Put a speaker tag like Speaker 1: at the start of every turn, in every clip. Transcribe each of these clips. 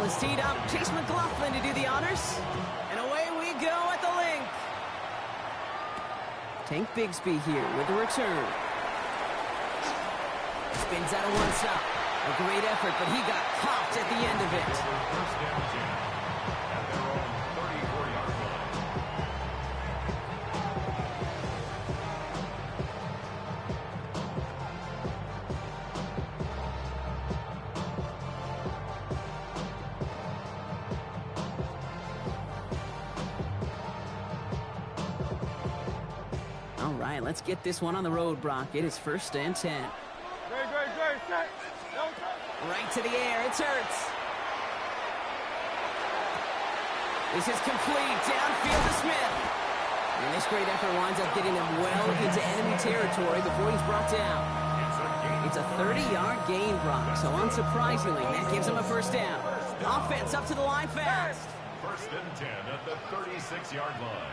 Speaker 1: ball is teed up. Chase McLaughlin to do the honors. And away we go at the link. Tank Bigsby here with the return. Spins out of one stop. A great effort, but he got popped at the end of it.
Speaker 2: First down 10 at their own 34-yard line.
Speaker 1: All right, let's get this one on the road, Brock. It is 1st and 10. Right to the air, it's Hurts. This is complete, downfield to Smith. And this great effort winds up getting them well into enemy territory before he's brought down. It's a 30-yard gain, Brock, so unsurprisingly, that gives him a first down. Offense up to the line fast.
Speaker 2: 1st and 10 at the 36-yard line.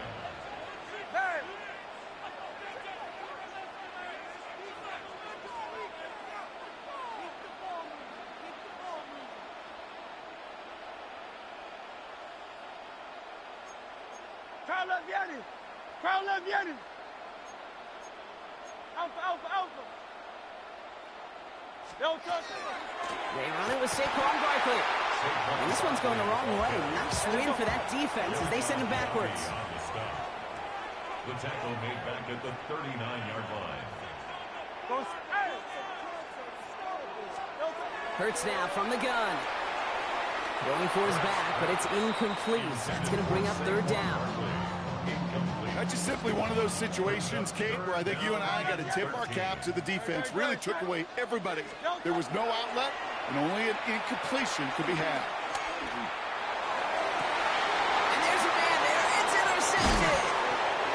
Speaker 3: Carla viene. Alpha.
Speaker 1: They run it with Saquon Barkley. And this one's going the wrong way. Nice win for that defense as they send him backwards.
Speaker 2: The tackle made back at the 39-yard line.
Speaker 1: Hurts now from the gun. Going for his back, but it's incomplete. That's going to bring up 3rd down.
Speaker 4: That's just simply one of those situations, Kate, where I think you and I got to tip our cap to the defense. Really took away everybody. There was no outlet, and only an incompletion could be had.
Speaker 1: And there's a man there. It's intercepted.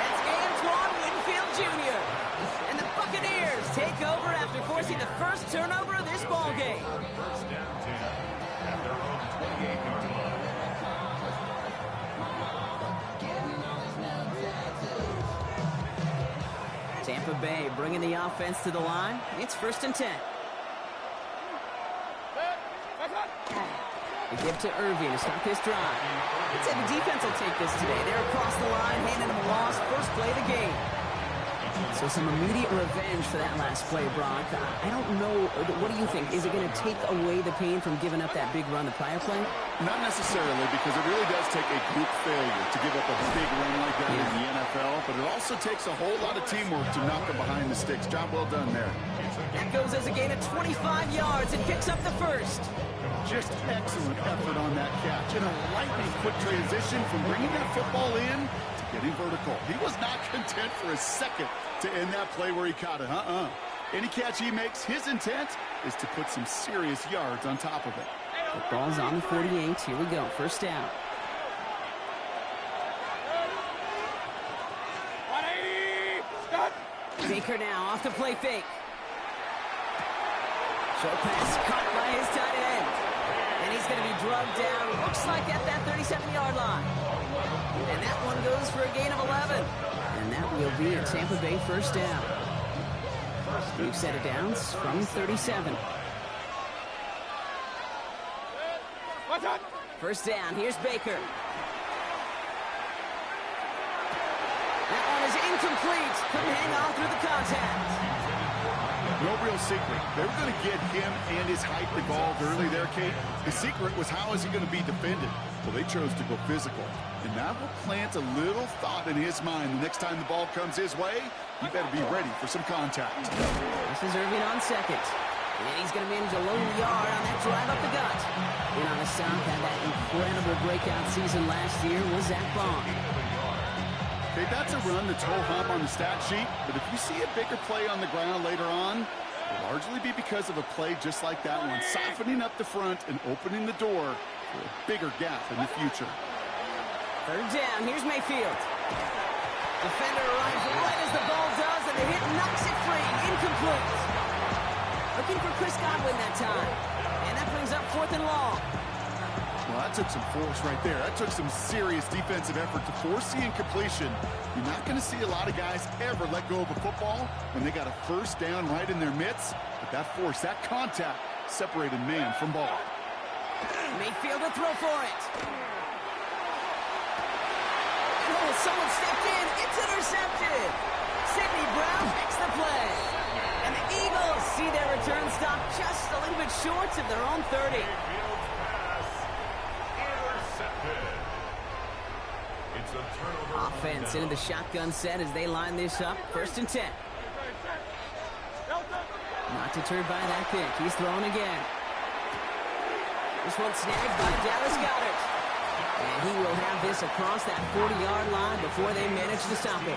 Speaker 1: That's Antoine Winfield Jr. And the Buccaneers take over after forcing the first turnover of this ball game.
Speaker 2: 1st down 10 at their own 28-yard line.
Speaker 1: Tampa Bay bringing the offense to the line. It's 1st and 10. They give to Irving to start this drive. I'd say the defense will take this today. They're across the line, handing them a loss. First play of the game. So some immediate revenge for that last play, Brock. I don't know. What do you think? Is it going to take away the pain from giving up that big run the prior play?
Speaker 4: Not necessarily, because it really does take a group failure to give up a big run like that in the NFL, but it also takes a whole lot of teamwork to knock them behind the sticks. Job well done there.
Speaker 1: That goes as a gain of 25 yards and picks up the first.
Speaker 4: Just excellent effort on that catch. And a lightning quick transition from bringing that football in to getting vertical. He was not content for a second to end that play where he caught it. Any catch he makes, his intent is to put some serious yards on top of it.
Speaker 1: The ball's on the 48. Here we go. 1st down.
Speaker 3: 180.
Speaker 1: Baker now off the play fake. Short pass caught by his tight end. And he's going to be drugged down. Looks like at that 37-yard line. And that one goes for a gain of 11. And that will be a Tampa Bay 1st down. We've set it down from 37. 1st down. Here's Baker. That one is incomplete. Couldn't hang on through the contact.
Speaker 4: No real secret. They were going to get him and his height involved early there, Kate. The secret was how is he going to be defended? Well, they chose to go physical. And that will plant a little thought in his mind. The next time the ball comes his way, he better be ready for some contact.
Speaker 1: This is Irving on 2nd. And he's going to manage a lone yard on that drive up the gut. In on the stop, had that incredible breakout season last year was Zach Bond.
Speaker 4: Okay, that's a run that's ho-hum on the stat sheet, but if you see a bigger play on the ground later on, it'll largely be because of a play just like that one, softening up the front and opening the door for a bigger gap in the future.
Speaker 1: 3rd down, here's Mayfield. Defender arrives right as the ball does, and the hit knocks it free, incomplete. Looking for Chris Godwin that time, and that brings up 4th and long.
Speaker 4: Well, that took some force right there. That took some serious defensive effort to force the incompletion. You're not going to see a lot of guys ever let go of a football when they got a 1st down right in their midst. But that force, that contact, separated man from ball.
Speaker 1: Mayfield to throw for it. Oh, someone stepped in. It's intercepted. Sidney Brown makes the play. And the Eagles see their return stop just a little bit short of their own 30.
Speaker 2: Mayfield's pass intercepted. It's a turnover.
Speaker 1: Offense into the shotgun set as they line this up. 1st and 10. Not deterred by that pick. He's throwing again. This one snagged by Dallas Goedert. And he will have this across that 40-yard line before they manage to stop it.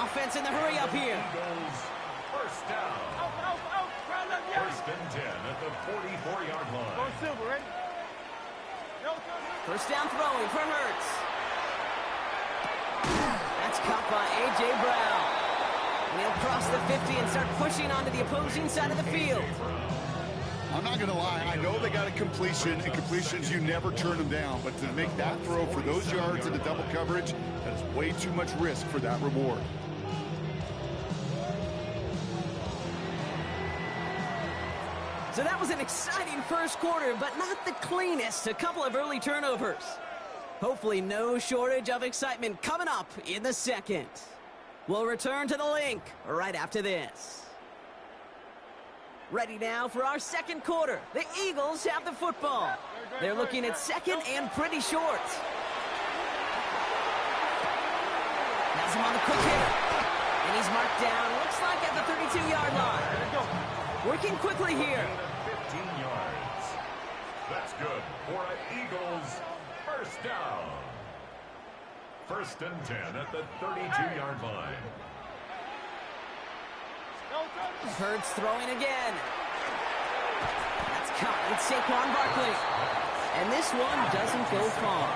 Speaker 1: Offense in the hurry up here.
Speaker 2: First down. First and 10 at the 44-yard line.
Speaker 1: First down throwing for Hurts. That's caught by A.J. Brown. And he'll cross the 50 and start pushing onto the opposing side of the field.
Speaker 4: I'm not going to lie. I know they got a completion, and completions, you never turn them down. But to make that throw for those yards into double coverage, that is way too much risk for that reward.
Speaker 1: So that was an exciting first quarter, but not the cleanest. A couple of early turnovers. Hopefully no shortage of excitement coming up in the second. We'll return to the link right after this. Ready now for our second quarter. The Eagles have the football. They're looking at second and pretty short. Has him on the quick hitter. And he's marked down, looks like at the 32-yard line. Working quickly here.
Speaker 2: 15 yards. That's good for an Eagles first down. First and 10 at the 32-yard line.
Speaker 1: Hurts throwing again. That's caught with Saquon Barkley. And this one doesn't go far.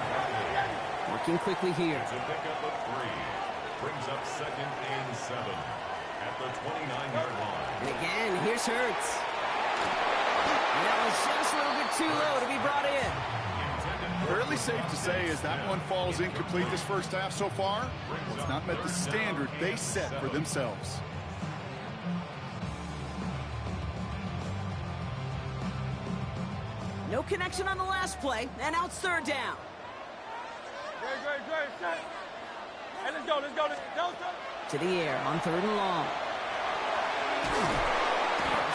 Speaker 1: Working quickly here.
Speaker 2: To pick up a 3. Brings up second and 7 at the 29-yard line.
Speaker 1: And again, here's Hurts. And that was just a little bit too low to be brought in.
Speaker 4: Fairly safe to say as that one falls incomplete this first half so far, it's not met the standard they set for themselves.
Speaker 1: No connection on the last play, and now it's third down.
Speaker 3: Hey, let's go.
Speaker 1: To the air on 3rd and long.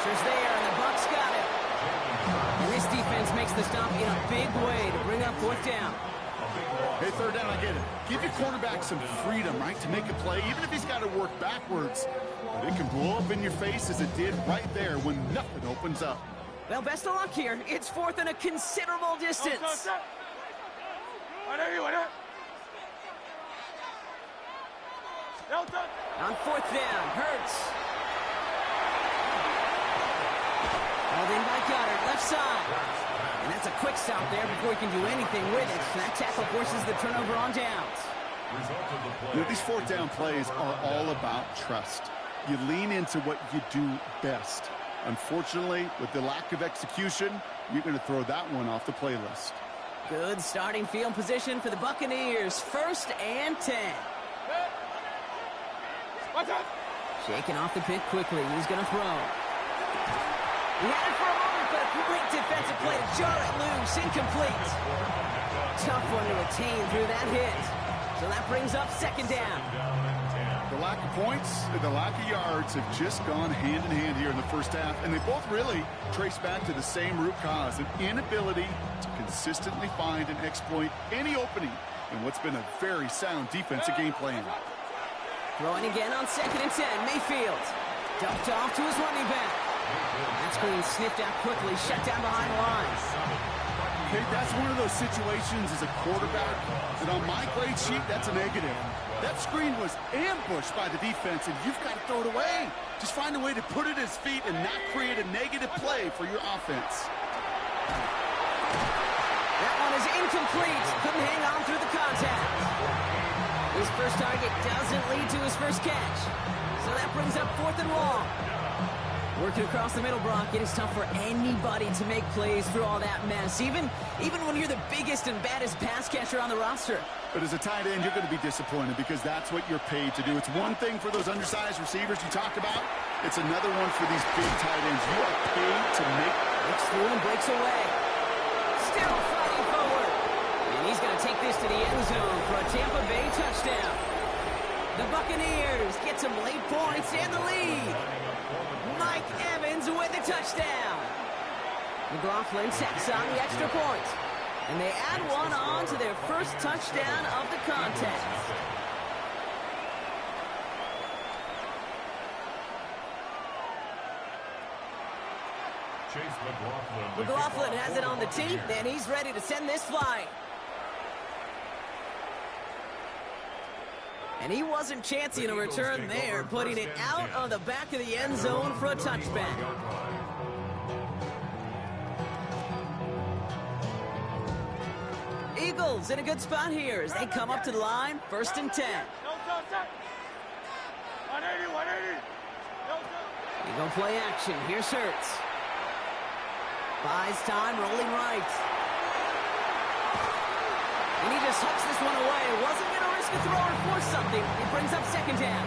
Speaker 1: Pressure's there, and the Bucs got it. And this defense makes the stop in a big way to bring up 4th down.
Speaker 4: Hey, 3rd down, I get it. Give your quarterback some freedom, right, to make a play, even if he's got to work backwards. But it can blow up in your face as it did right there when nothing opens up.
Speaker 1: Well, best of luck here. It's 4th and a considerable distance. On 4th down, Hurts. Held in by Goddard, left side. And that's a quick stop there before he can do anything with it. That tackle forces the turnover on downs.
Speaker 4: You know, these 4th down plays are all about trust. You lean into what you do best. Unfortunately, with the lack of execution, you're going to throw that one off the playlist.
Speaker 1: Good starting field position for the Buccaneers. 1st and 10. Shaking off the pick quickly. He's going to throw. He had it for a moment, but a great defensive play to jar it loose. Incomplete. Tough one to attain through that hit. So that brings up 2nd down.
Speaker 4: The lack of points and the lack of yards have just gone hand in hand here in the first half, and they both really trace back to the same root cause, an inability to consistently find and exploit any opening in what's been a very sound defensive game plan.
Speaker 1: Throwing again on 2nd and 10. Mayfield dumped off to his running back. That screen sniffed out quickly, shut down behind the line.
Speaker 4: Okay, that's one of those situations as a quarterback that on my grade sheet, that's a negative. That screen was ambushed by the defense, and you've got to throw it away. Just find a way to put it at his feet and not create a negative play for your offense.
Speaker 1: That one is incomplete. Couldn't hang on through the contact. His first target doesn't lead to his first catch. So that brings up 4th and long. Working across the middle, Brock, it is tough for anybody to make plays through all that mess, even when you're the biggest and baddest pass catcher on the roster.
Speaker 4: But as a tight end, you're going to be disappointed because that's what you're paid to do. It's one thing for those undersized receivers you talk about. It's another one for these big tight ends. You are paid to make.
Speaker 1: Looks through and breaks away. he's going to take this to the end zone for a Tampa Bay touchdown. The Buccaneers get some late points and the lead. Mike Evans with the touchdown. McLaughlin tacks on the extra point. And they add one on to their first touchdown of the contest. McLaughlin has it on the tee, and he's ready to send this flying. And he wasn't chancing a return there, putting it out on the back of the end zone for a touchback. Eagles in a good spot here as they come up to the line, 1st and 10.
Speaker 3: 180.
Speaker 1: Eagle play action. Here's Hurts. Buys time, rolling right. And he just hucks this one away. Wasn't going to risk a throw or force something. It brings up 2nd down.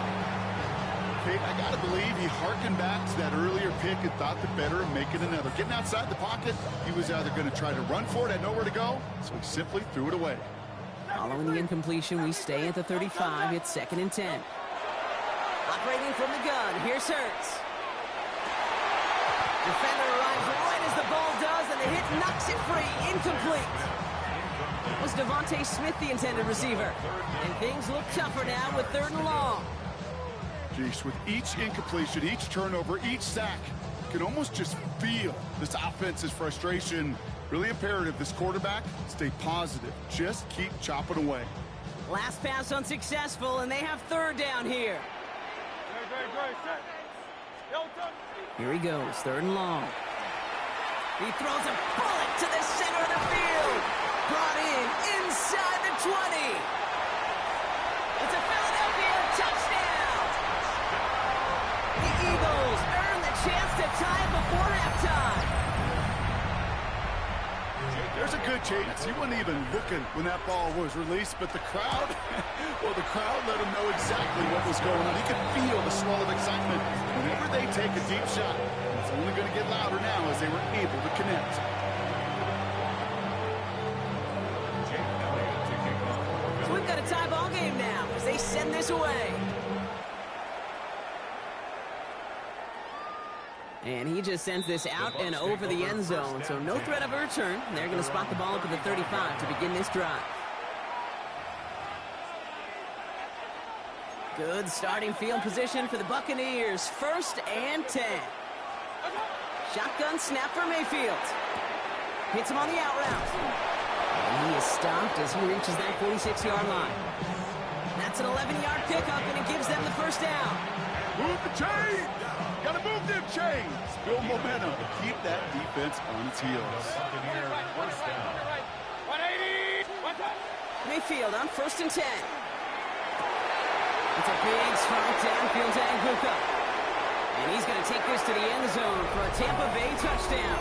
Speaker 4: Okay, I got to believe he harkened back to that earlier pick and thought the better of making another. Getting outside the pocket, he was either going to try to run for it, had nowhere to go, so he simply threw it away.
Speaker 1: Following the incompletion, we stay at the 35. It's 2nd and 10. Operating from the gun, here's Hurts. Defender arrives right as the ball does, and the hit knocks it free. Incomplete. Was Devontae Smith the intended receiver? And things look tougher now with 3rd and long.
Speaker 4: Geez, with each incompletion, each turnover, each sack, you can almost just feel this offense's frustration. Really imperative, this quarterback, stay positive. Just keep chopping away.
Speaker 1: Last pass unsuccessful, and they have 3rd down here. Here he goes, 3rd and long. He throws a bullet to the center of the field. Brought in inside the 20. It's a Philadelphia touchdown. The Eagles earn the chance to tie it before halftime.
Speaker 4: There's a good chance. He wasn't even looking when that ball was released, but the crowd, well, the crowd let him know exactly what was going on. He could feel the swell of excitement. Whenever they take a deep shot, it's only going to get louder now as they were able to connect.
Speaker 1: So we've got a tie ball game now as they send this away. And he just sends this out and over the end zone, so no threat of a return. They're going to spot the ball up at the 35 to begin this drive. Good starting field position for the Buccaneers. 1st and 10. Shotgun snap for Mayfield. Hits him on the out route. And he is stopped as he reaches that 46-yard line. That's an 11-yard pickup, and it gives them the 1st down.
Speaker 4: Move the chains! Got to move them chains! Build momentum to keep that defense on its heels.
Speaker 3: 180.
Speaker 1: Mayfield on 1st and 10. It's a big strike downfield to Anguka. And he's going to take this to the end zone for a Tampa Bay touchdown.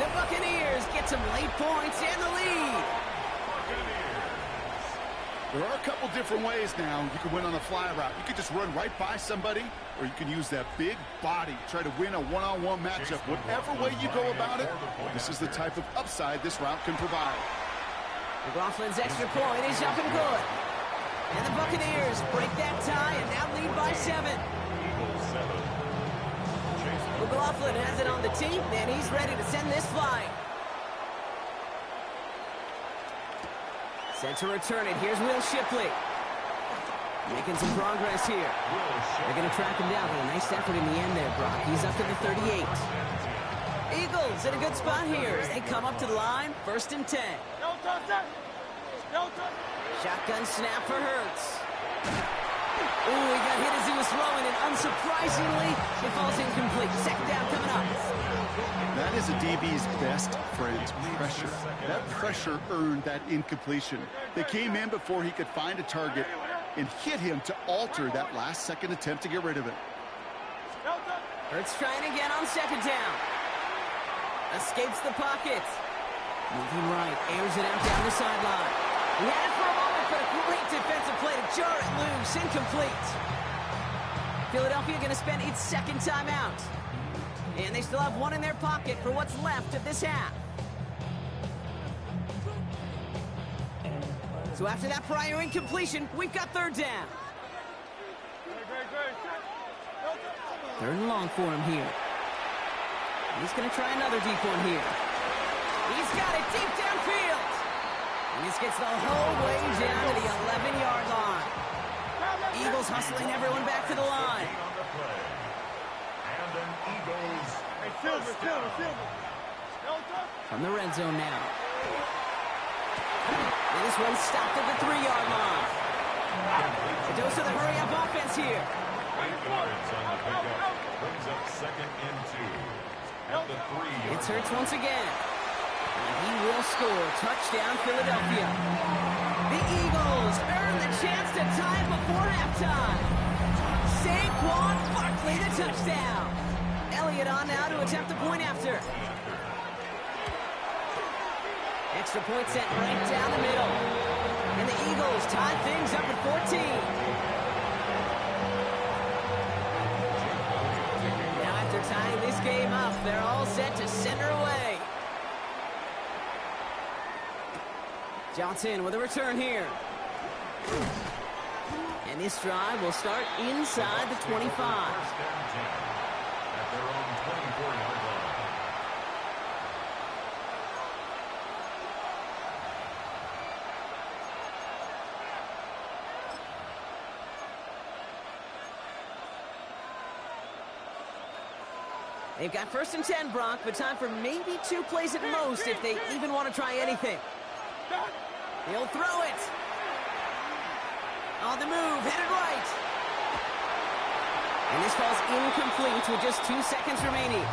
Speaker 1: The Buccaneers get some late points and the lead.
Speaker 4: There are a couple different ways now you can win on a fly route. You can just run right by somebody, or you can use that big body, try to win a one-on-one matchup. Whatever way you go about it, this is the type of upside this route can provide.
Speaker 1: McLaughlin's extra point is up and good. And the Buccaneers break that tie and now lead by 7. McLaughlin has it on the tee, and he's ready to send this flying. Set to return it. Here's Will Shipley. Making some progress here. They're going to track him down with a nice effort in the end there, Brock. He's up to the 38. Eagles in a good spot here as they come up to the line. 1st and 10. Shotgun snap for Hurts. Ooh, he got hit as he was throwing, and unsurprisingly, it falls incomplete. 2nd down coming up.
Speaker 4: That is a DB's best friend, pressure. That pressure earned that incompletion. They came in before he could find a target and hit him to alter that last-second attempt to get rid of it.
Speaker 1: Hurts trying again on 2nd down. Escapes the pocket. Moving right, airs it out down the sideline. He had it for a moment, but a great defensive play to jar it loose. Incomplete. Philadelphia going to spend its 2nd timeout. And they still have one in their pocket for what's left of this half. So after that prior incompletion, we've got third down. Third and long for him here. He's going to try another deep one here. He's got it deep downfield. And this gets the whole way down to the 11-yard line. Eagles hustling everyone back to the line.
Speaker 2: And an Eagles
Speaker 1: From the red zone now. And this one stopped at the 3-yard line. A dose of the hurry-up offense here.
Speaker 2: 8 yards on the pickup. Brings up 2nd and 2. At the 3-yard
Speaker 1: It's Hurts once again. And he will score. Touchdown, Philadelphia. The Eagles earn the chance to tie it before halftime. Saquon Barkley, the touchdown. Elliott on now to attempt the point after. Extra point set right down the middle. And the Eagles tie things up at 14. Now after tying this game up, they're all set to center away. Johnson with a return here. And this drive will start inside the 25.
Speaker 2: At their own 24-yard line.
Speaker 1: They've got 1st and 10, Brock, but time for maybe 2 plays at most if they even want to try anything. He'll throw it. On the move, headed right. And this falls incomplete with just 2 seconds remaining.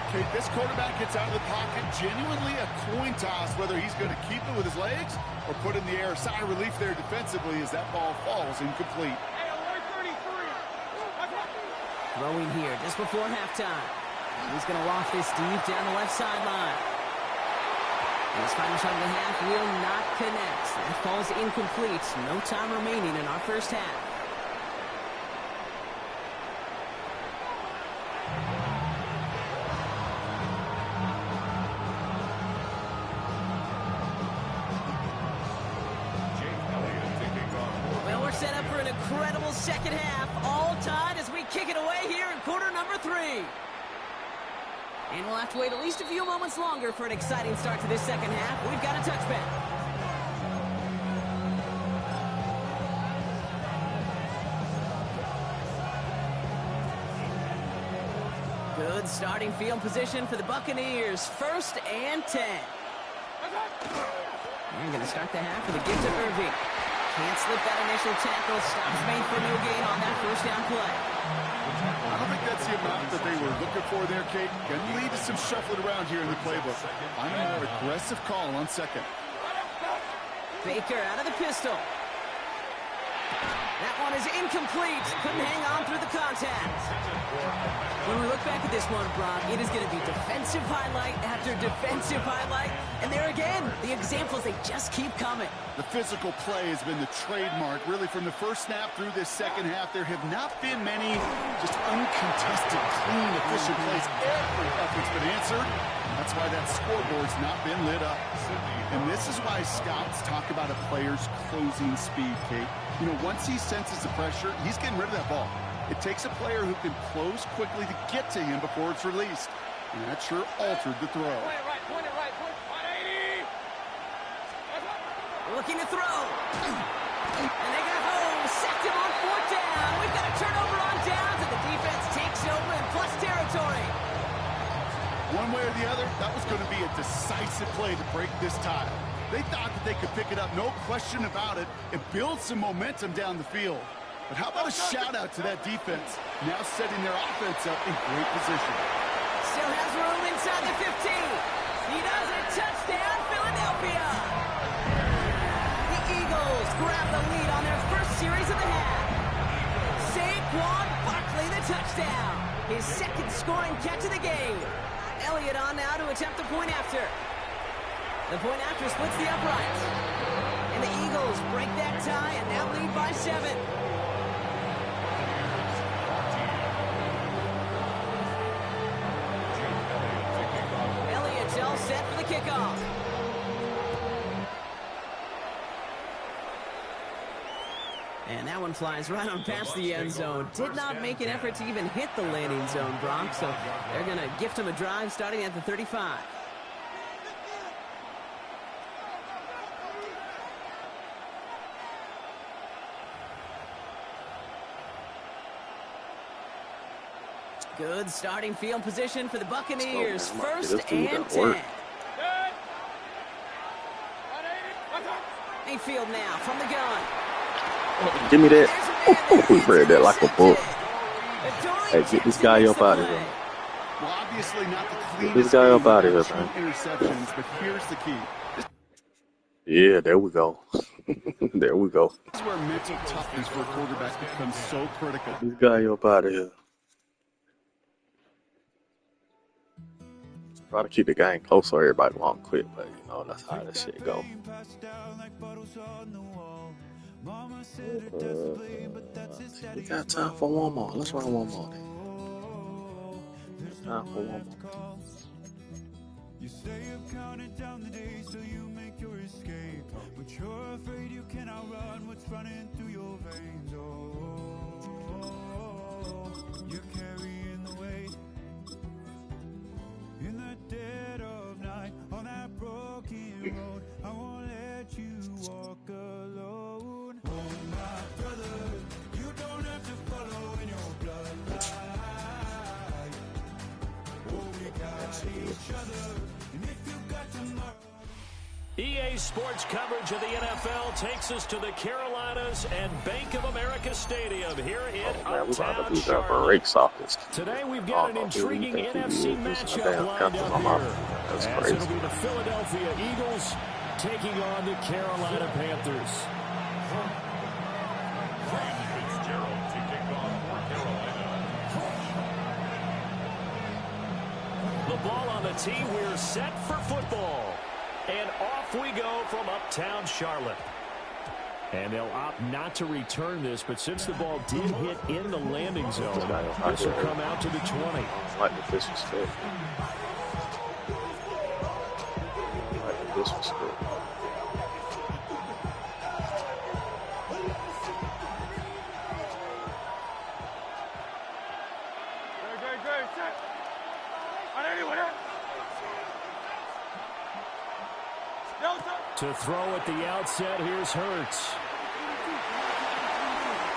Speaker 4: Okay, this quarterback gets out of the pocket, genuinely a coin toss, whether he's going to keep it with his legs or put it in the air. Sigh of relief there defensively as that ball falls incomplete.
Speaker 1: Throwing here just before halftime. He's going to loft this deep down the left sideline. And his final shot of the half will not connect. That falls incomplete. No time remaining in our first half. Well, we're set up for an incredible second half. All tied as we kick it away here in quarter number 3. And we'll have to wait at least a few moments longer for an exciting start to this second half. We've got a touchback. Good starting field position for the Buccaneers. 1st and 10. They're going to start the half with a give to Irving. Can't slip that initial tackle. Stops made for no gain on that 1st down play.
Speaker 4: I don't think that's the amount that they were looking for there, Kate. Can lead to some shuffling around here in the playbook. I'm a more aggressive call on 2nd.
Speaker 1: Baker out of the pistol. That one is incomplete. Couldn't hang on through the contact. When we look back at this one, Brock, it is going to be defensive highlight after defensive highlight. And there again, the examples, they just keep coming.
Speaker 4: The physical play has been the trademark. Really, from the first snap through this second half, there have not been many just uncontested, clean, efficient plays. Every effort's been answered. That's why that scoreboard's not been lit up. And this is why scouts talk about a player's closing speed, Kate. You know, once he senses the pressure, he's getting rid of that ball. It takes a player who can close quickly to get to him before it's released. And that sure altered the throw.
Speaker 3: Point it right. 180.
Speaker 1: Looking to throw. And they got home. Sacked him on 4th down. We've got a turnover on downs, and the defense takes over in plus territory.
Speaker 4: One way or the other, that was going to be a decisive play to break this tie. They thought that they could pick it up, no question about it, and build some momentum down the field. But how about a shout-out to that defense, now setting their offense up in great position.
Speaker 1: Still has room inside the 15. He does it. Touchdown, Philadelphia. The Eagles grab the lead on their first series of the half. Saquon Barkley, the touchdown. His 2nd scoring catch of the game. Elliott on now to attempt the point after. The point after splits the uprights. And the Eagles break that tie and now lead by 7. Elliott's all set for the kickoff. And that one flies right on past the end zone. Did not make an effort to even hit the landing zone, Brock. So they're going to gift him a drive starting at the 35. Good starting field position for the Buccaneers. First and 10. Mayfield now from the gun.
Speaker 5: Give me that. We read that like a book. Hey, get this guy up out of here.
Speaker 4: Well, obviously not the cleanest.
Speaker 5: Get this guy up out of here, man.
Speaker 4: Interceptions, but here's the key.
Speaker 5: Yeah, there we go. There we go.
Speaker 4: This is where mental toughness for a quarterback becomes so critical.
Speaker 5: This guy up out of here. Try to keep the game close so everybody won't quit, but you know that's how this shit go. We got time for one more. Let's run one more then. Time for one more.
Speaker 6: You stay up counting down the days till you make your escape, but you're afraid you cannot run what's running through your veins. Oh, you're carrying the weight in the dead of night on that broken road. I won't let you walk alone. Oh my brother, you don't have to follow in your bloodline. Oh, we got each other, and if you got tomorrow.
Speaker 7: EA Sports coverage of the NFL takes us to the Carolinas and Bank of America Stadium here in Uptown Charlotte. Today we've got an intriguing NFC matchup lined up here.
Speaker 5: That's
Speaker 7: as
Speaker 5: crazy.
Speaker 7: it'll be the Philadelphia Eagles taking on the Carolina Panthers.
Speaker 2: Brady Fitzgerald to kick off for Carolina.
Speaker 7: The ball on the tee. We're set for football. And off we go from Uptown Charlotte. And they'll opt not to return this, but since the ball did hit in the landing zone, this will come out to the 20.
Speaker 5: Like the disrespect. Like the disrespect.
Speaker 7: To throw at the outset, here's Hurts.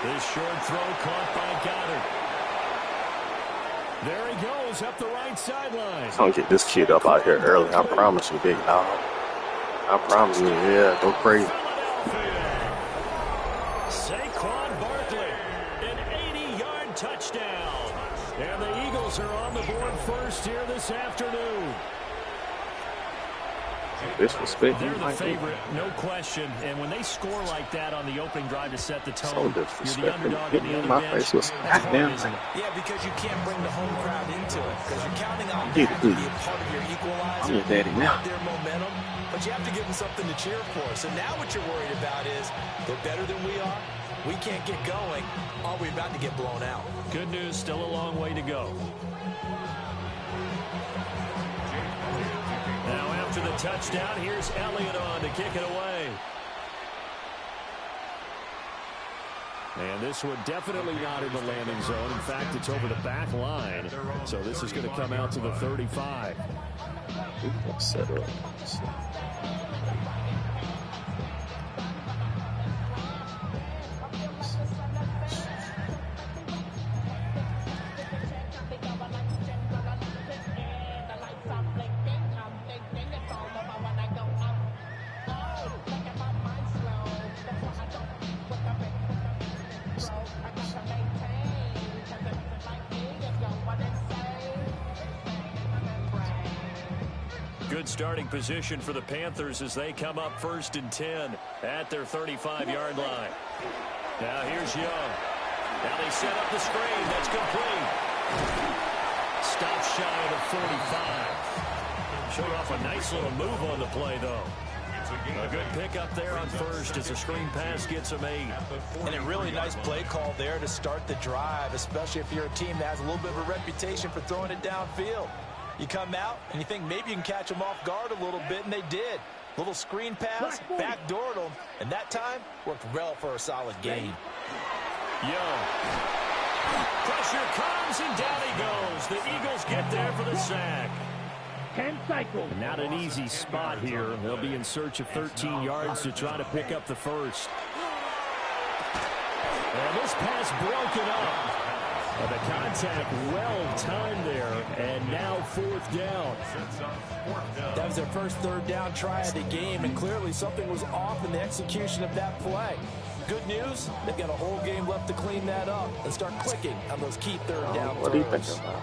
Speaker 7: This short throw caught by Goddard. There he goes up the right sideline.
Speaker 5: I'll get this kid up out here early. I promise you, big dog. I promise you, yeah, go crazy.
Speaker 7: Saquon Barkley, an 80-yard touchdown. And the Eagles are on the board first here this afternoon.
Speaker 5: Disrespect.
Speaker 7: They're the favorite, no question. And when they score like that on the opening drive to set the tone,
Speaker 5: So
Speaker 7: you're the underdog in the other
Speaker 5: my
Speaker 7: bench.
Speaker 5: face was
Speaker 8: Yeah, because you can't bring the home crowd into it. Because you're counting on that to be a part of your equalizer.
Speaker 5: I'm your daddy now.
Speaker 8: Their momentum. But you have to give them something to cheer for. So now what you're worried about is they're better than we are. We can't get going. Are we about to get blown out?
Speaker 7: Good news, still a long way to go. Now after the touchdown, here's Elliott on to kick it away. And this one definitely not in the landing zone. In fact, it's over the back line. So this is going to come out to the 35.
Speaker 5: Set up.
Speaker 7: Good starting position for the Panthers as they come up 1st and 10 at their 35-yard line. Now here's Young. Now they set up the screen. That's complete. Stop shy of the 45. Showed off a nice little move on the play, though. A good pickup there on first as the screen pass gets him 8.
Speaker 8: And a really nice play call there to start the drive, especially if you're a team that has a little bit of a reputation for throwing it downfield. You come out and you think maybe you can catch them off guard a little bit, and they did. Little screen pass, backdoored him, and that time worked well for a solid gain.
Speaker 7: Young. Pressure comes, and down he goes. The Eagles get there for the sack.
Speaker 3: 10 cycles.
Speaker 7: Not an easy spot here. They'll be in search of 13 yards to try to pick up the first. And this pass broken up. And the contact well timed there, and now 4th down.
Speaker 8: That was their first 3rd down try of the game, and clearly something was off in the execution of that play. Good news, they've got a whole game left to clean that up and start clicking on those key 3rd down
Speaker 5: What do you think
Speaker 8: throws.
Speaker 5: about?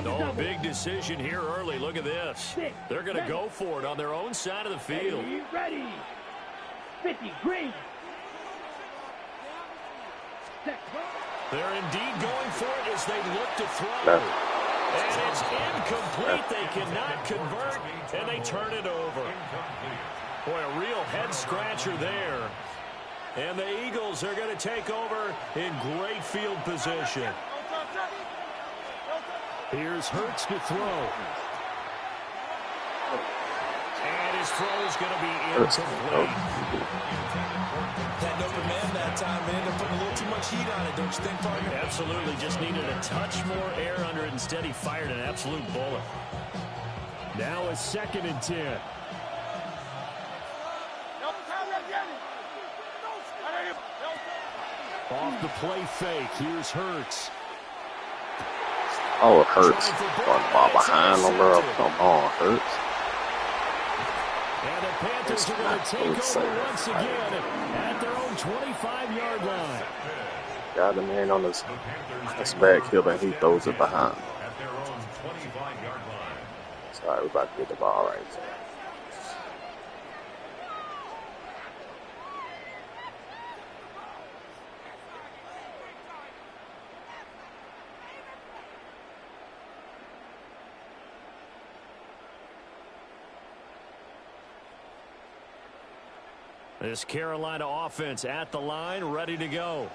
Speaker 7: No big decision here early. Look at this. They're going to go for it on their own side of the field.
Speaker 3: Ready. 50, green.
Speaker 7: They're indeed going for it as they look to throw. And it's incomplete. They cannot convert, and they turn it over. Boy, a real head-scratcher there. And the Eagles are going to take over in great field position. Here's Hurts to throw. And his throw is going to be incomplete.
Speaker 8: Had no command that time, but ended up putting a little too much heat on it, don't you think, partner?
Speaker 7: Absolutely. Just needed a touch more air under it. Instead, he fired an absolute bullet. Now a 2nd and 10. Off the play fake. Here's Hurts.
Speaker 5: Oh, it hurts. Going far behind the girl. Come on, Hurts.
Speaker 7: And the Panthers are going to take over once again at their own 25-yard line.
Speaker 5: Got him in on his back heel, and he throws it behind.
Speaker 2: At their own 25-yard line.
Speaker 5: Sorry, we're about to get the ball right there.
Speaker 7: This Carolina offense at the line, ready to go.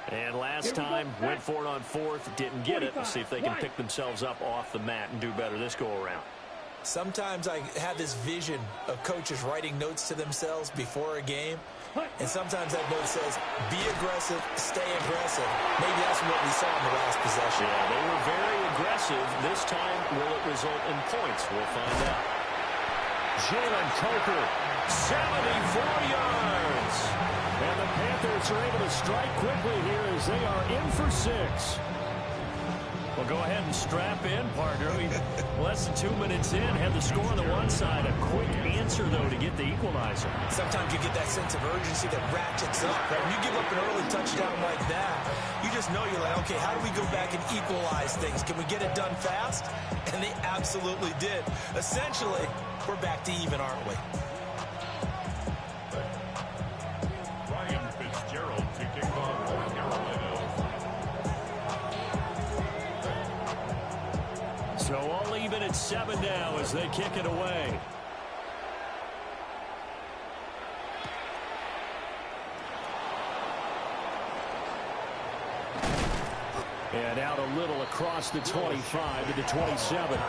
Speaker 7: And last time, went for it on 4th, didn't get it. We'll see if they can pick themselves up off the mat and do better this go-around.
Speaker 8: Sometimes I have this vision of coaches writing notes to themselves before a game, and sometimes that note says, be aggressive, stay aggressive. Maybe that's what we saw in the last possession.
Speaker 7: Yeah, they were very aggressive. This time, will it result in points? We'll find out. Jalen Coker, 74 yards. And the Panthers are able to strike quickly here as they are in for 6. Well, go ahead and strap in, partner. Less than 2 minutes in, had the score on the one side. A quick answer, though, to get the equalizer.
Speaker 8: Sometimes you get that sense of urgency that ratchets up. Right? When you give up an early touchdown like that, you just know you're like, okay, how do we go back and equalize things? Can we get it done fast? And they absolutely did. Essentially, we're back to even, aren't we?
Speaker 2: Ryan Fitzgerald to kick off for Carolina.
Speaker 7: So all even at 7 now as they kick it away. And out a little across the 25 to the 27.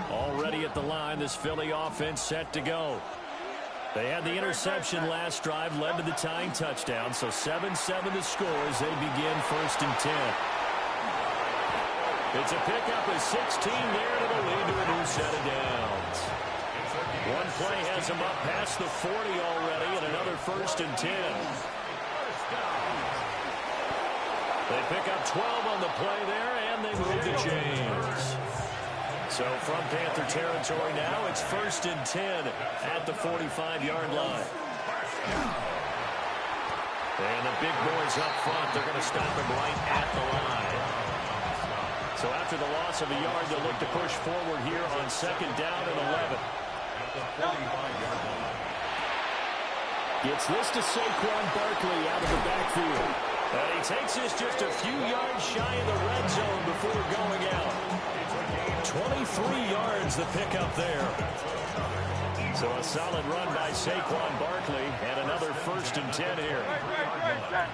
Speaker 7: Already at the line, this Philly offense set to go. They had the interception last drive, led to the tying touchdown, so 7-7 the score as they begin 1st and 10. It's a pickup of 16 there to the lead to a new set of downs. One play has them up past the 40 already, and another 1st and 10. They pick up 12 on the play there, and they move the chains. So from Panther territory now, it's 1st and 10 at the 45-yard line. And the big boys up front, they're going to stop him right at the line. So after the loss of a yard, they'll look to push forward here on 2nd down and 11. Gets this to Saquon Barkley out of the backfield. And he takes this just a few yards shy of the red zone before going out. 23 yards the pickup there. So a solid run by Saquon Barkley and another 1st and 10 here.
Speaker 2: line.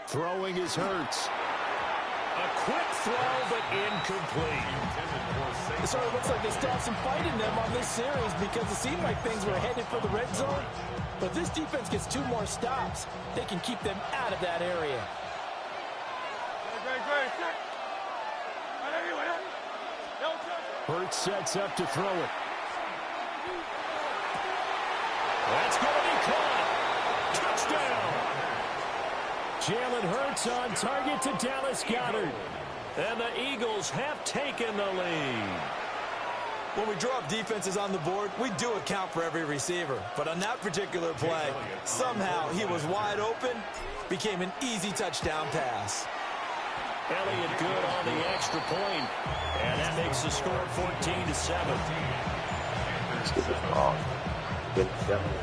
Speaker 7: Throwing is Hurts. A quick throw, but incomplete.
Speaker 8: It sort of looks like they still have some fight in them on this series because it seemed like things were headed for the red zone. But if this defense gets 2 more stops, they can keep them out of that area.
Speaker 7: Hurts sets up to throw it. That's going to be caught. Touchdown. Jalen Hurts on target to Dallas Goedert. And the Eagles have taken the lead.
Speaker 8: When we draw up defenses on the board, we do account for every receiver. But on that particular play, somehow he was wide open, became an easy touchdown pass.
Speaker 7: Elliott good on the extra point. And that makes the score 14-7.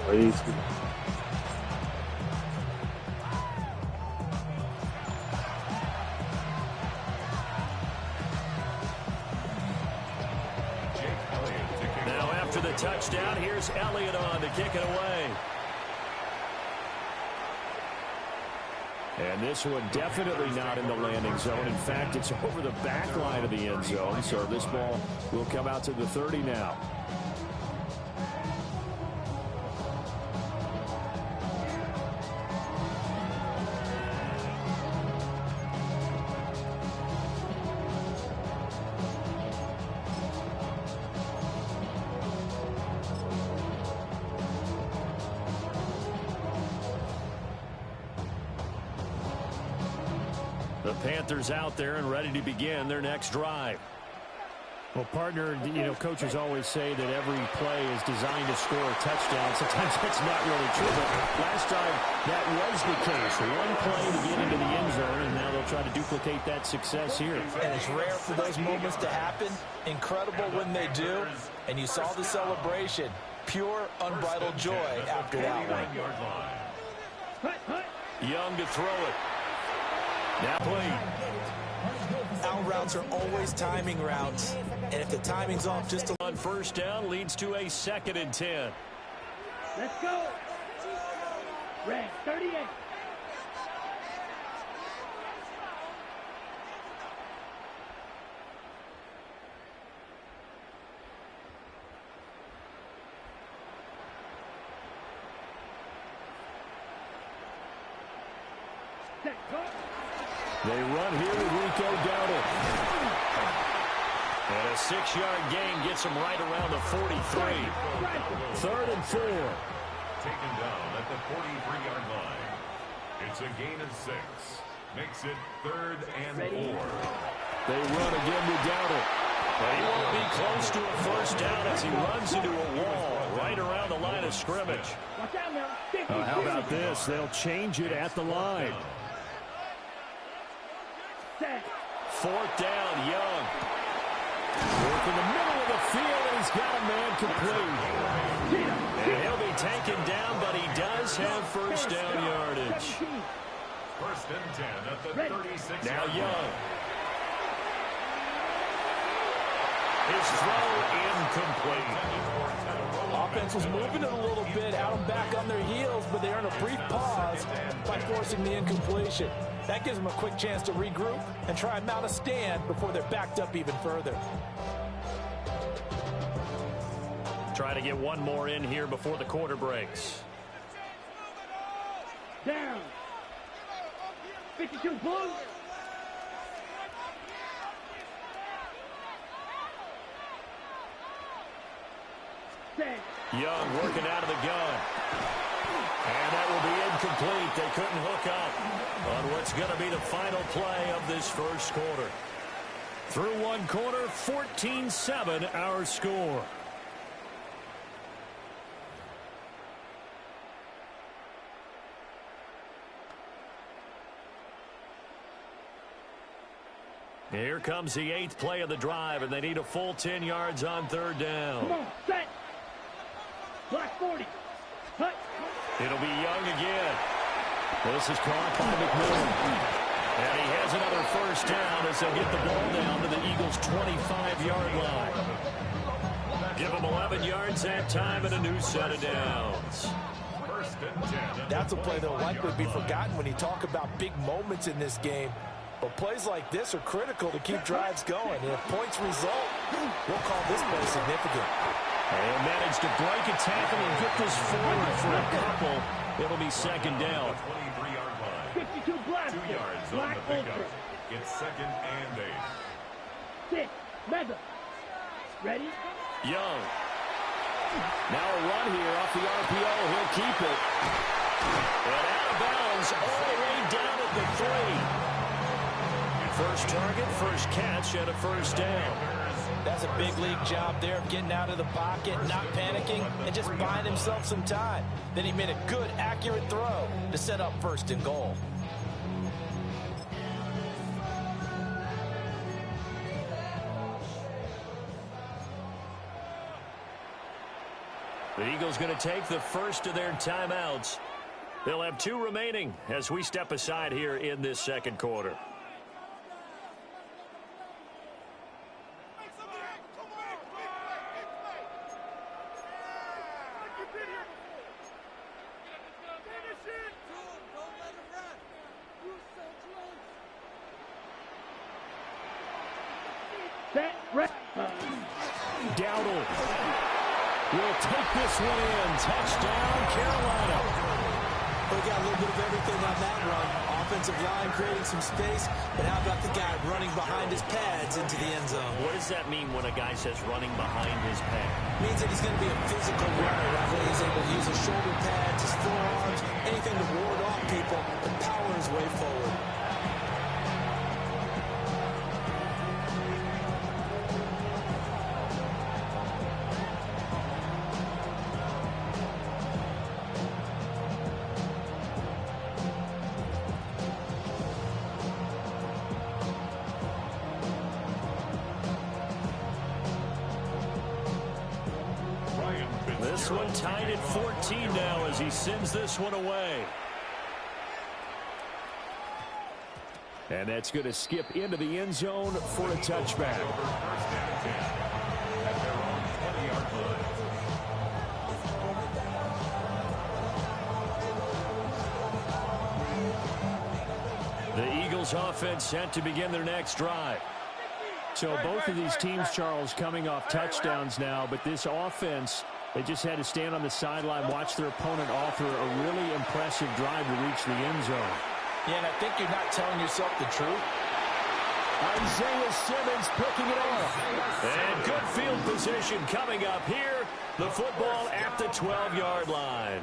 Speaker 5: Crazy.
Speaker 7: Now after the touchdown, here's Elliott on to kick it away. And this one definitely not in the landing zone. In fact, it's over the back line of the end zone. So this ball will come out to the 30 now. The Panthers out there and ready to begin their next drive.
Speaker 9: Well, partner, coaches always say that every play is designed to score a touchdown. Sometimes that's not really true, but last time that was the case. One play to get into the end zone, and now they'll try to duplicate that success here.
Speaker 8: And it's rare for those moments to happen. Incredible when they do. And you saw the celebration. Pure, unbridled joy after that one.
Speaker 7: Young to throw it. Now play.
Speaker 8: Out routes are always timing routes. And if the timing's off just
Speaker 7: on first down leads to a 2nd and 10.
Speaker 3: Let's go. Red 38.
Speaker 7: They run here with Rico Dowdle. And a 6-yard gain gets him right around the 43. 3rd and 4.
Speaker 2: Taken down at the 43-yard line. It's a gain of 6. Makes it 3rd and 4.
Speaker 7: They run again with Dowdle. But he won't be close to a first down as he runs into a wall right around the line of scrimmage.
Speaker 9: How about this? They'll change it at the line.
Speaker 7: 4th down, Young. Work in the middle of the field, and he's got a man complete. And he'll be taken down, but he does have first down yardage.
Speaker 2: 1st and 10 at the 36.
Speaker 7: Now Young. His throw incomplete.
Speaker 8: Offense was moving it a little bit, out and back on their heels, but they earn a brief pause by forcing the incompletion. That gives them a quick chance to regroup and try and mount a stand before they're backed up even further.
Speaker 7: Try to get one more in here before the quarter breaks.
Speaker 3: Down. 52 blue.
Speaker 7: Young working out of the gun. And that will be incomplete. They couldn't hook up on what's going to be the final play of this first quarter. Through one quarter, 14-7 our score. Here comes the 8th play of the drive, and they need a full 10 yards on 3rd down.
Speaker 3: Come on, set. Black 40. Hut.
Speaker 7: It'll be Young again. This is caught by McMillan. And he has another first down as they'll get the ball down to the Eagles' 25-yard line. Give them 11 yards that time and a new set of downs.
Speaker 2: First and 10.
Speaker 8: That's a play that will likely be forgotten when you talk about big moments in this game. But plays like this are critical to keep drives going. And if points result, we'll call this play significant.
Speaker 7: They'll manage to break a tackle and get this forward for a couple. It'll be second down.
Speaker 2: 23-yard line.
Speaker 3: 52 black.
Speaker 2: 2 yards on the pickup. It's second and 8.
Speaker 3: 6. Mega. Ready?
Speaker 7: Young. Now a run here off the RPO. He'll keep it. And out of bounds all the way down at the 3. First target, first catch, and a first down.
Speaker 8: That's a big league job there of getting out of the pocket, not panicking, and just buying himself some time. Then he made a good, accurate throw to set up first and goal.
Speaker 7: The Eagles going to take the first of their timeouts. They'll have 2 remaining as we step aside here in this second quarter.
Speaker 9: Dowdle will take this one in. Touchdown, Carolina.
Speaker 8: We got a little bit of everything on that run. Offensive line creating some space, but how about the guy running behind his pads into the end zone?
Speaker 7: What does that mean when a guy says running behind his pad?
Speaker 8: Means that he's going to be a physical runner. That way he's able to use his shoulder pads, his forearms, anything to ward off people and power his way forward.
Speaker 7: This one tied at 14 now as he sends this one away.
Speaker 9: And that's going to skip into the end zone for a touchback.
Speaker 7: The Eagles offense set to begin their next drive.
Speaker 9: So both of these teams, Charles, coming off touchdowns now, but this offense, they just had to stand on the sideline, watch their opponent offer a really impressive drive to reach the end zone.
Speaker 8: Yeah, and I think you're not telling yourself the truth.
Speaker 9: Isaiah Simmons picking it up.
Speaker 7: And good field position coming up here. The football at the 12-yard line.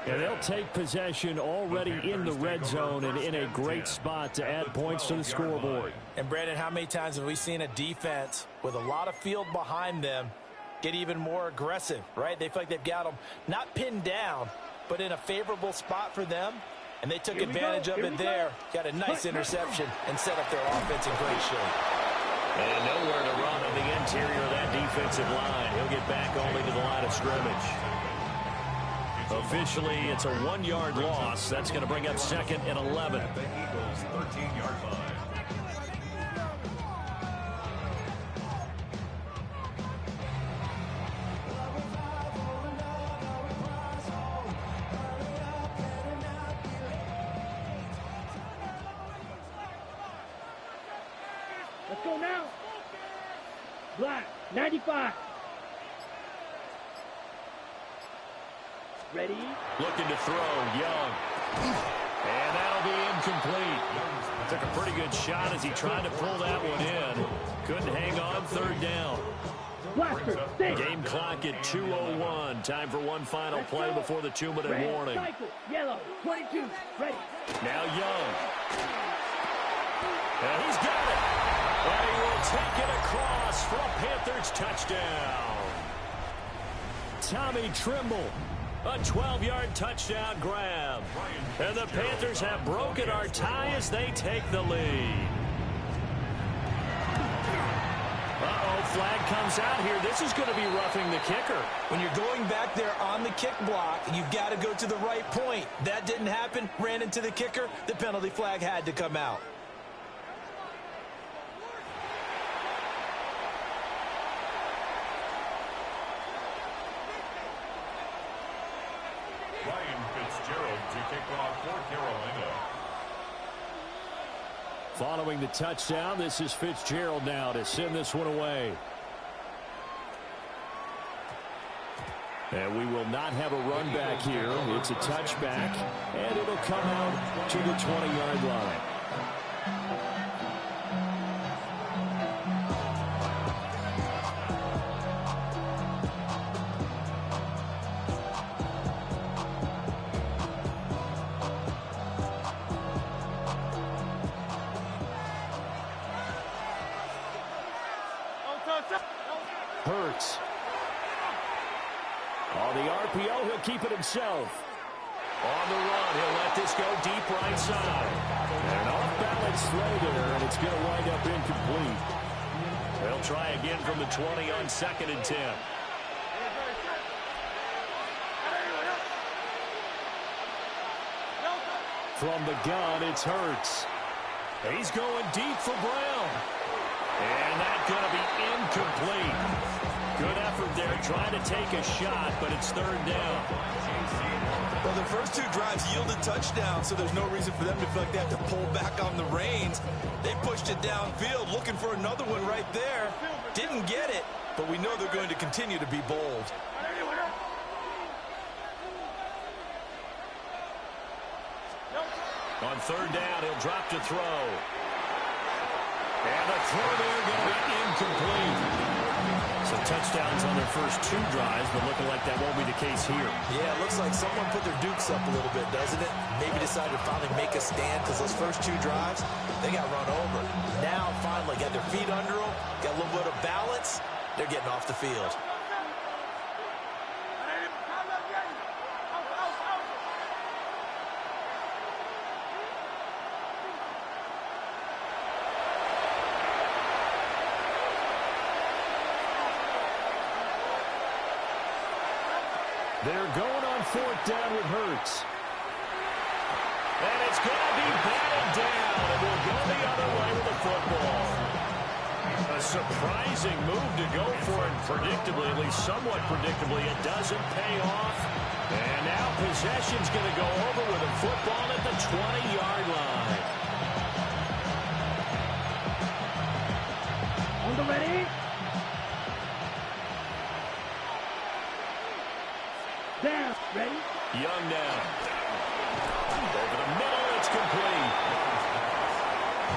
Speaker 9: And they'll take possession already in the red zone and in a great spot to add points to the scoreboard.
Speaker 8: And, Brandon, how many times have we seen a defense with a lot of field behind them get even more aggressive, right? They feel like they've got them not pinned down, but in a favorable spot for them. And they took advantage of it there, got a nice interception, and set up their offense in great shape.
Speaker 7: And nowhere to run on the interior of that defensive line. He'll get back only to the line of scrimmage. Officially, it's a 1-yard loss. That's going to bring up second and 11.
Speaker 2: At the Eagles' 13-yard line.
Speaker 3: Let's go now. Black, 95. Ready?
Speaker 7: Looking to throw, Young. And that'll be incomplete. Took a pretty good shot as he tried to pull that one in. Couldn't hang on, third down.
Speaker 3: Blaster, six.
Speaker 7: Game clock at 2:01. Time for one final play before the 2-minute
Speaker 3: Red,
Speaker 7: warning.
Speaker 3: cycle, yellow, 22. Ready.
Speaker 7: Now Young. And he's got it. And he will take it across for a Panthers touchdown.
Speaker 9: Tommy Tremble.
Speaker 7: A 12-yard touchdown grab. And the Panthers have broken our tie as they take the lead. Uh-oh, flag comes out here. This is going to be roughing the kicker.
Speaker 8: When you're going back there on the kick block, you've got to go to the right point. That didn't happen. Ran into the kicker. The penalty flag had to come out.
Speaker 2: Ryan Fitzgerald to kick off for Carolina.
Speaker 7: Following the touchdown, this is Fitzgerald now to send this one away. And we will not have a run back here. It's a touchback, and it'll come out to the 20-yard line. Hurts. On the RPO, he'll keep it himself. On the run, he'll let this go deep right side. And an off-balance throw there, and it's going to wind up incomplete. They'll try again from the 20 on 2nd and 10. From the gun, it's Hurts. He's going deep for Brown. And that's going to be incomplete. Good effort there, trying to take a shot, but it's 3rd down.
Speaker 8: Well, the first 2 drives yielded touchdowns, so there's no reason for them to feel like they have to pull back on the reins. They pushed it downfield, looking for another one right there. Didn't get it, but we know they're going to continue to be bold.
Speaker 7: On 3rd down, he'll drop to throw. And the throw there going to be incomplete. So touchdowns on their first 2 drives, but looking like that won't be the case here.
Speaker 8: Yeah, it looks like someone put their dukes up a little bit, doesn't it? Maybe decided to finally make a stand because those first 2 drives, they got run over. Now, finally, got their feet under them, got a little bit of balance. They're getting off the field.
Speaker 7: They're going on 4th down with Hurts. And it's going to be batted down, and we'll go the other way with the football. A surprising move to go for it predictably, at least somewhat predictably. It doesn't pay off. And now possession's going to go over with a football at the 20-yard line.
Speaker 3: On the ready. Down, ready?
Speaker 7: Young now. Over the middle, it's complete.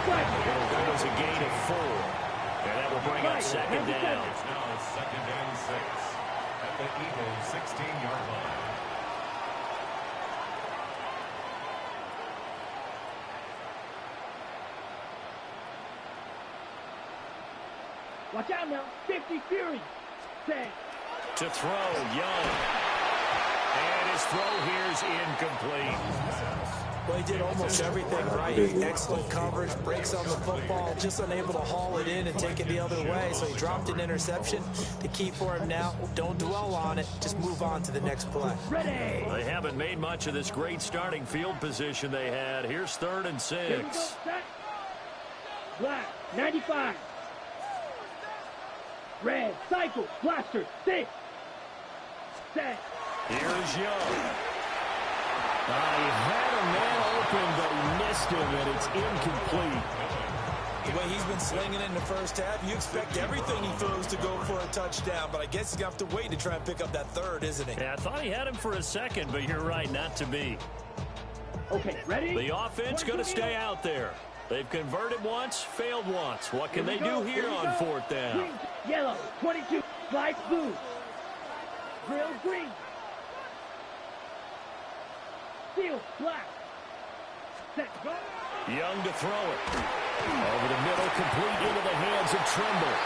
Speaker 7: That was a gain of 4. And that will bring up 2nd down.
Speaker 2: It's now 2nd and 6 at the Eagles' 16-yard line.
Speaker 3: Watch out now. 50 Fury. Set.
Speaker 7: To throw, Young. And his throw here is incomplete.
Speaker 8: Well, he did almost everything right. Excellent coverage, breaks on the football, just unable to haul it in and take it the other way. So he dropped an interception. The key for him now, don't dwell on it. Just move on to the next play.
Speaker 3: Ready.
Speaker 7: They haven't made much of this great starting field position they had. Here's 3rd and 6.
Speaker 3: Set. Black, 95. Red, cycle, blaster, 6. Set.
Speaker 7: Here's Young. He had a man open, but he missed him, and it's incomplete.
Speaker 8: The way he's been slinging it in the first half, you expect everything he throws to go for a touchdown, but I guess he's going to have to wait to try and pick up that 3rd, isn't he?
Speaker 7: Yeah, I thought he had him for a second, but you're right, not to be.
Speaker 3: Okay, ready?
Speaker 7: The offense going to stay out there. They've converted once, failed once. What can they do here on 4th down?
Speaker 3: Green, yellow, 22, light blue. Grill, green. Steel, black. Set, go.
Speaker 7: Young to throw it. Over the middle, complete into the hands of Trimble.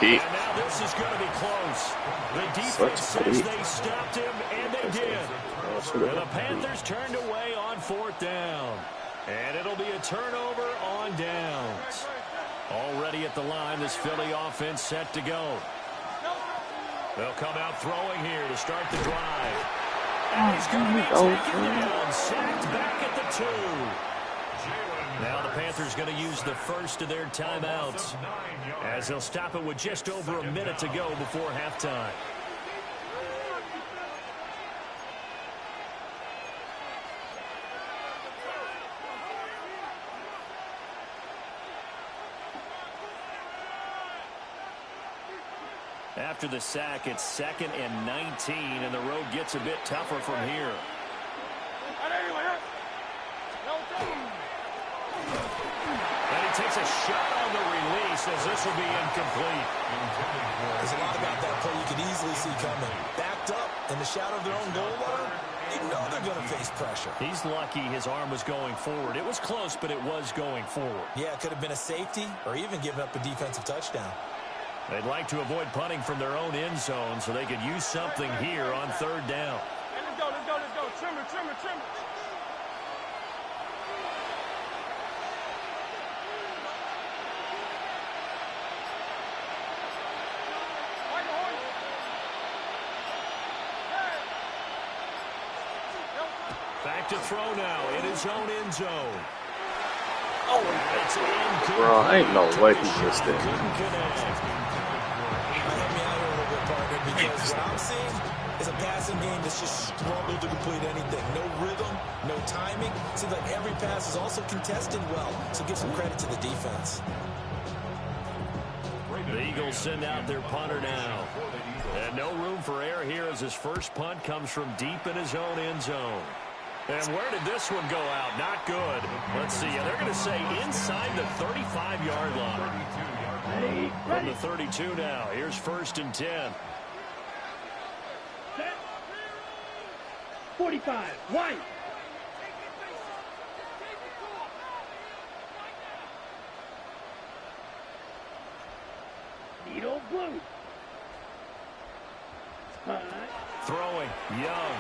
Speaker 7: And now this is going to be close. The defense says they stopped him, and they did. And the Panthers turned away on 4th down. And it'll be a turnover on downs. Already at the line, this Philly offense set to go. They'll come out throwing here to start the drive. And he's going to be taken down, sacked back at the 2. Now the Panthers going to use the first of their timeouts, as they'll stop it with just over a minute to go before halftime. after the sack. It's 2nd and 19, and the road gets a bit tougher from here. And he takes a shot on the release as this will be incomplete.
Speaker 8: There's a lot about that play you could easily see coming. Backed up in the shadow of their own goal line, you know they're going to face pressure.
Speaker 7: He's lucky his arm was going forward. It was close, but it was going forward.
Speaker 8: Yeah, it could have been a safety or even given up a defensive touchdown.
Speaker 7: They'd like to avoid punting from their own end zone so they could use something here on 3rd down.
Speaker 10: Hey, let's go. Trim it.
Speaker 7: Back to throw now in his own end zone.
Speaker 5: Oh,
Speaker 7: It's incomplete.
Speaker 5: bro, ain't no way he missed
Speaker 7: Couldn't
Speaker 5: it.
Speaker 7: connect.
Speaker 8: Help me out here a little bit, partner, because what I'm seeing is a passing game that's just struggled to complete anything. No rhythm, no timing. Seems like every pass is also contested well, so give some credit to the defense.
Speaker 7: The Eagles send out their punter now. And no room for error here as his first punt comes from deep in his own end zone. And where did this one go out? Not good. Let's see. They're going to say inside the 35-yard line. From the 32 now. Here's 1st and 10.
Speaker 3: 45, White. Needle blue.
Speaker 7: Throwing. Young.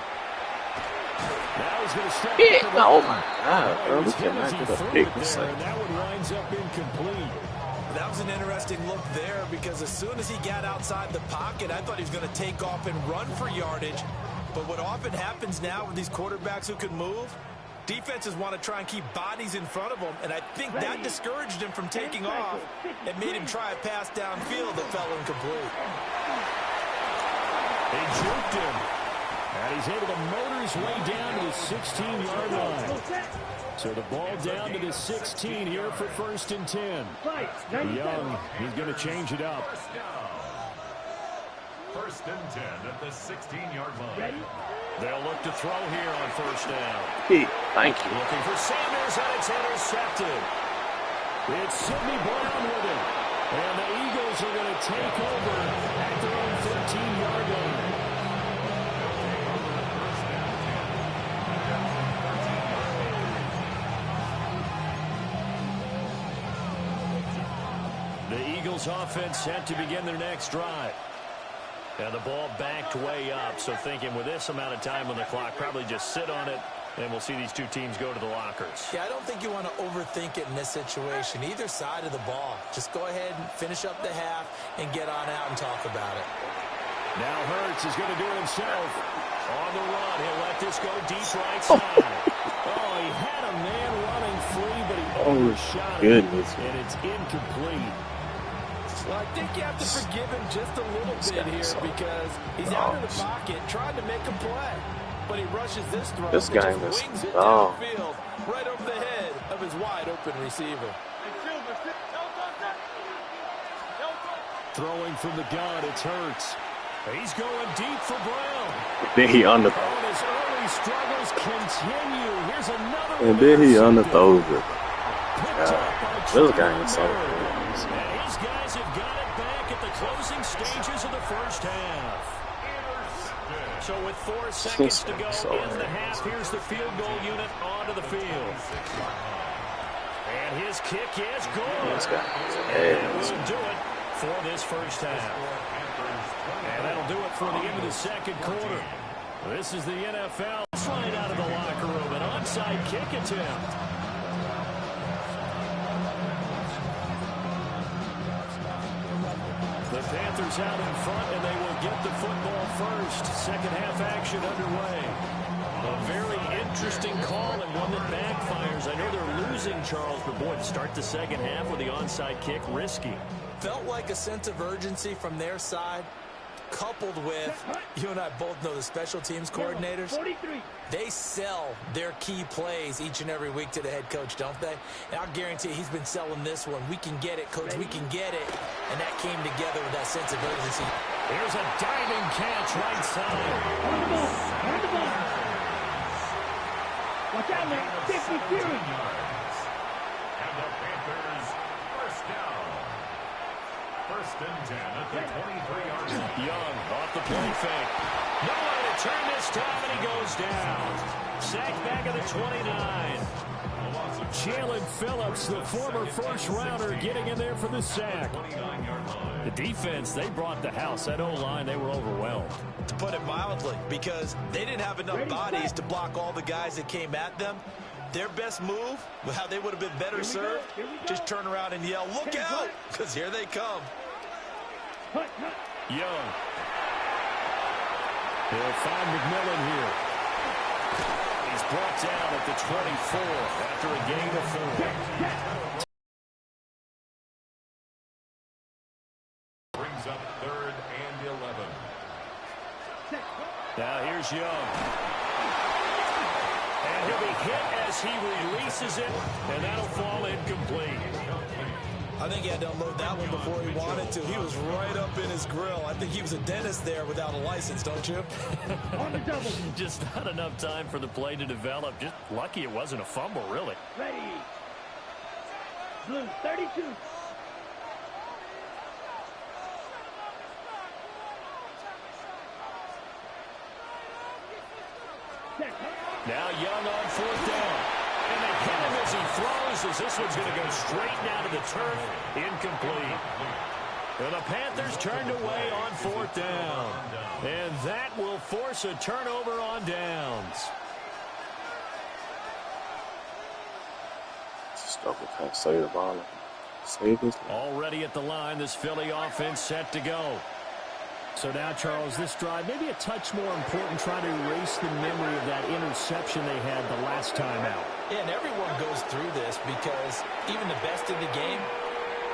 Speaker 7: Now he's going to step
Speaker 5: Yeah,
Speaker 7: up to the
Speaker 5: oh
Speaker 7: line.
Speaker 5: my God, bro, we
Speaker 7: It's hit
Speaker 5: cannot
Speaker 7: as he
Speaker 5: get a
Speaker 7: threw
Speaker 5: big
Speaker 7: it there,
Speaker 5: mistake.
Speaker 7: and that one winds up incomplete.
Speaker 8: That was an interesting look there because as soon as he got outside the pocket, I thought he was going to take off and run for yardage. But what often happens now with these quarterbacks who can move, defenses want to try and keep bodies in front of them, and I think that discouraged him from taking off and made him try a pass downfield that fell incomplete.
Speaker 7: They juked him. And he's able to motor his way down to the 16-yard line. So the ball down to the 16 here for 1st and 10. Young, he's going to change it up.
Speaker 2: 1st and 10 at the 16-yard line.
Speaker 7: They'll look to throw here on 1st down.
Speaker 5: Hey, thank you.
Speaker 7: Looking for Sanders, and it's intercepted. It's Sidney Brown with it. And the Eagles are going to take over at their own 13-yard line. The Eagles offense set to begin their next drive. And the ball backed way up, so thinking with this amount of time on the clock, probably just sit on it, and we'll see these two teams go to the lockers.
Speaker 8: Yeah, I don't think you want to overthink it in this situation, either side of the ball. Just go ahead and finish up the half and get on out and talk about it.
Speaker 7: Now Hurts is going to do it himself. On the run, he'll let this go deep right side. Oh, he had a man running free, but he overshot it, and it's incomplete.
Speaker 11: Well, I think you have to forgive him just a little bit here because he's out of the pocket trying to make a play. But he rushes this throw.
Speaker 5: This guy was
Speaker 11: wings it downfield right over the head of his wide-open receiver.
Speaker 7: Throwing from the gun, it's Hurts. He's going deep for Brown.
Speaker 5: Then he under.
Speaker 7: And his early struggles continue. Here's another
Speaker 5: And then he underthrows it. This guy is so good.
Speaker 7: And his guys have got it back at the closing stages of the first half. So with 4 seconds to go in the half, here's the field goal unit onto the field. And his kick is good.
Speaker 5: This guy
Speaker 7: And will do it for this first half. And that'll do it for the end of the second quarter. This is the NFL. Slide out of the locker room. An onside kick attempt. The Panthers out in front, and they will get the football first. Second half action underway. A very interesting call and one that backfires. I know they're losing, Charles, but boy, to start the second half with the onside kick, risky.
Speaker 8: Felt like a sense of urgency from their side, coupled with, you and I both know the special teams coordinators, they sell their key plays each and every week to the head coach, don't they? And I'll guarantee he's been selling this one. We can get it, coach, we can get it. And that came together with that sense of urgency.
Speaker 7: Here's a diving catch right side.
Speaker 3: On the ball. On the ball. Watch out now. 52.
Speaker 2: And the Panthers first down. First and 10 at the 23-yard line.
Speaker 7: Young off the play fake. Nowhere to turn this time, and he goes down. Sacked back at the 29. Jalen Phillips, the former first-rounder, getting in there for the sack. The defense, they brought the house. That O-line, they were overwhelmed.
Speaker 8: To put it mildly, because they didn't have enough bodies to block all the guys that came at them. Their best move, how they would have been better served, just turn around and yell, "Look out!" Because here they come.
Speaker 7: Young. They'll find McMillan here. He's brought down at the 24 after a gain of 4.
Speaker 2: Brings up 3rd and 11.
Speaker 7: Now here's Young. And he'll be hit as he releases it, and that'll fall incomplete.
Speaker 8: I think he had to unload that one before he wanted to. He was right up in his grill. I think he was a dentist there without a license, don't you?
Speaker 3: On the double.
Speaker 7: Just not enough time for the play to develop. Just lucky it wasn't a fumble, really.
Speaker 3: Ready. Blue, 32.
Speaker 7: Now Young on 4th down. And they hit him as he throws, as this one's going to go straight down to the turf. Incomplete. And the Panthers turned away on 4th down. And that will force a turnover on downs.
Speaker 5: Stokely can't save the ball. Save this.
Speaker 7: Already at the line, this Philly offense set to go.
Speaker 9: So now, Charles, this drive may be a touch more important, trying to erase the memory of that interception they had the last time out.
Speaker 11: Yeah, and everyone goes through this because even the best in the game,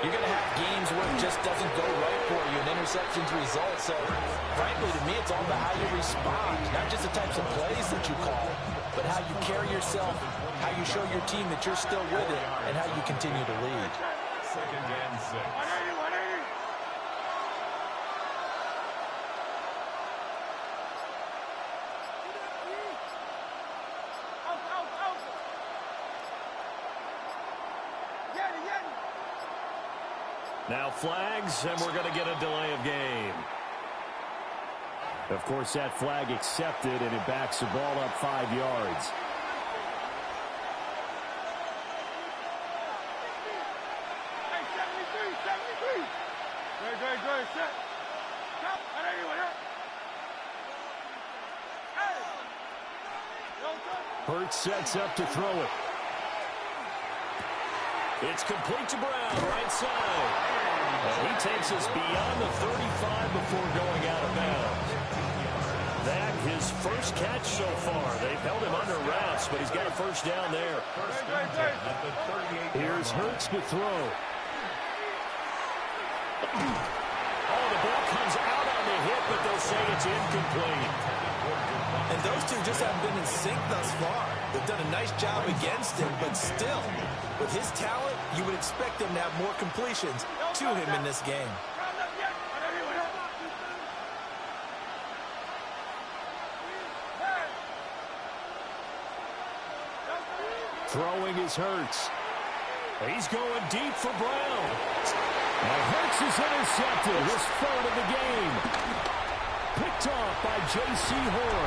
Speaker 11: you're going to have games where it just doesn't go right for you, and interceptions result. So, frankly, to me, it's all about how you respond, not just the types of plays that you call, but how you carry yourself, how you show your team that you're still with it, and how you continue to lead.
Speaker 2: 2nd and 6.
Speaker 7: Now flags, and we're going to get a delay of game.
Speaker 9: Of course, that flag accepted, and it backs the ball up 5 yards.
Speaker 10: Hey, 73. Great, set. Stop.
Speaker 9: Hurts sets up to throw it.
Speaker 7: It's complete to Brown, right side. And he takes us beyond the 35 before going out of bounds. That, his first catch so far. They've held him under wraps, but he's got a first down there.
Speaker 9: Here's Hurts to throw.
Speaker 7: Oh, the ball comes out on the hit, but they'll say it's incomplete.
Speaker 8: And those two just haven't been in sync thus far. They've done a nice job against him, but still, with his talent, you would expect him to have more completions to him in this game.
Speaker 9: Throwing is Hurts. He's going deep for Brown. Now Hurts is intercepted, his third of the game. Picked off by J.C. Horn.